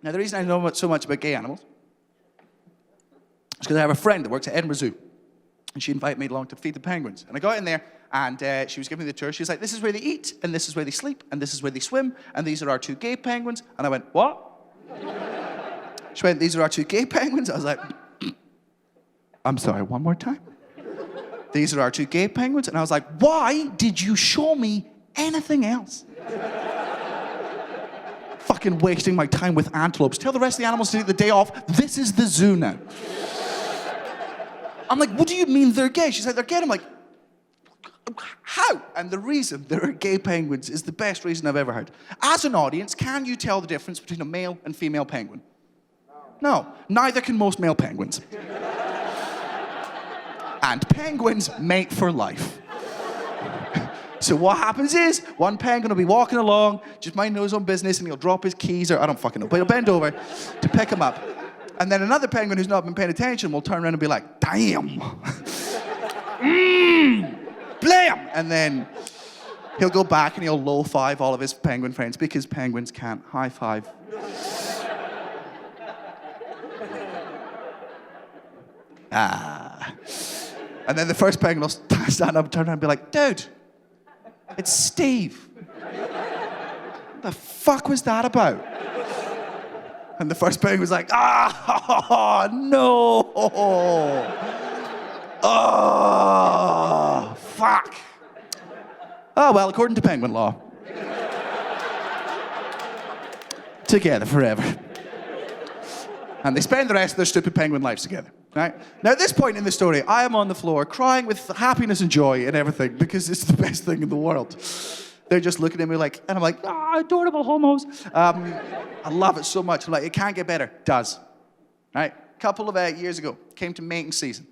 Now, the reason I know so much about gay animals is because I have a friend that works at Edinburgh Zoo. And she invited me along to feed the penguins. And I got in there, and she was giving me the tour. She was like, this is where they eat, and this is where they sleep, and this is where they swim, and these are our 2 gay penguins. And I went, what? She went, these are our 2 gay penguins? I was like, I'm sorry, one more time? These are our 2 gay penguins? And I was like, why did you show me anything else? Fucking wasting my time with antelopes. Tell the rest of the animals to take the day off. This is the zoo now. I'm like, what do you mean they're gay? She's like, they're gay. I'm like, how? And the reason there are gay penguins is the best reason I've ever heard. As an audience, can you tell the difference between a male and female penguin? No. Neither can most male penguins. And penguins mate for life. So what happens is, one penguin will be walking along, just minding his own business, and he'll drop his keys, or I don't fucking know, but he'll bend over to pick him up. And then another penguin who's not been paying attention will turn around and be like, damn. Blam! And then he'll go back and he'll low-five all of his penguin friends because penguins can't high-five. And then the first penguin will stand up and turn around and be like, dude, it's Steve. What the fuck was that about? And the first penguin was like, no. Oh, fuck. Oh, well, according to penguin law. Together forever. And they spend the rest of their stupid penguin lives together, right? Now, at this point in the story, I am on the floor crying with happiness and joy and everything because it's the best thing in the world. They're just looking at me like, and I'm like, adorable homos. I love it so much. I'm like, it can't get better. Does. Right? A couple of years ago, came to mating season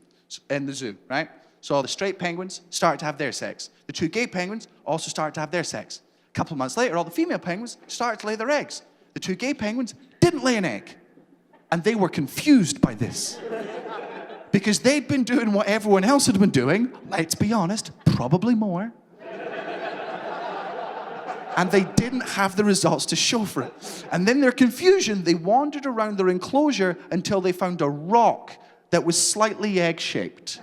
in the zoo, right? So all the straight penguins started to have their sex. The 2 gay penguins also started to have their sex. A couple of months later, all the female penguins started to lay their eggs. The 2 gay penguins didn't lay an egg. And they were confused by this. Because they'd been doing what everyone else had been doing, let's be honest, probably more. And they didn't have the results to show for it. And in their confusion, they wandered around their enclosure until they found a rock that was slightly egg-shaped.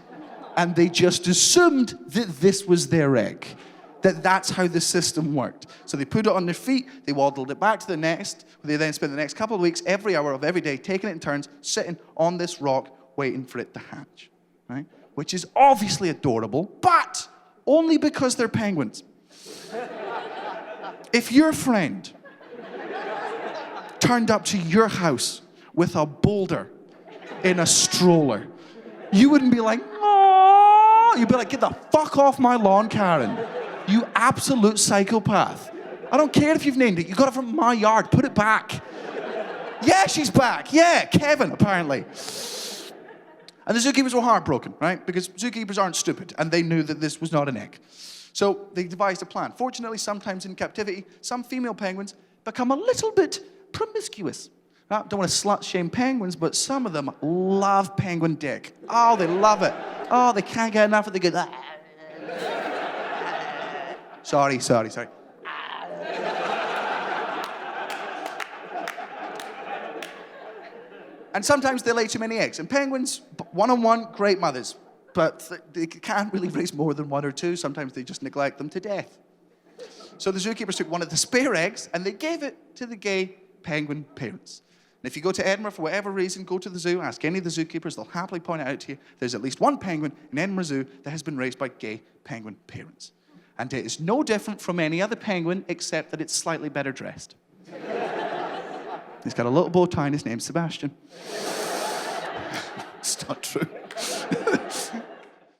And they just assumed that this was their egg. That's how the system worked. So they put it on their feet, they waddled it back to the nest, they then spent the next couple of weeks, every hour of every day, taking it in turns, sitting on this rock, waiting for it to hatch, right? Which is obviously adorable, but only because they're penguins. If your friend turned up to your house with a boulder in a stroller, you wouldn't be like, oh, you'd be like, get the fuck off my lawn, Karen. You absolute psychopath. I don't care if you've named it. You got it from my yard. Put it back. Yeah, she's back. Yeah, Kevin, apparently. And the zookeepers were heartbroken, right? Because zookeepers aren't stupid, and they knew that this was not an egg. So they devised a plan. Fortunately, sometimes in captivity, some female penguins become a little bit promiscuous. Now, don't want to slut-shame penguins, but some of them love penguin dick. Oh, they love it. Oh, they can't get enough of the good. Sorry. And sometimes they lay too many eggs. And penguins, one-on-one, great mothers. But they can't really raise more than 1 or 2. Sometimes they just neglect them to death. So the zookeepers took one of the spare eggs and they gave it to the gay penguin parents. And if you go to Edinburgh for whatever reason, go to the zoo, ask any of the zookeepers, they'll happily point it out to you. There's at least one penguin in Edinburgh Zoo that has been raised by gay penguin parents. And it is no different from any other penguin except that it's slightly better dressed. He's got a little bow tie and his name's Sebastian. It's not true.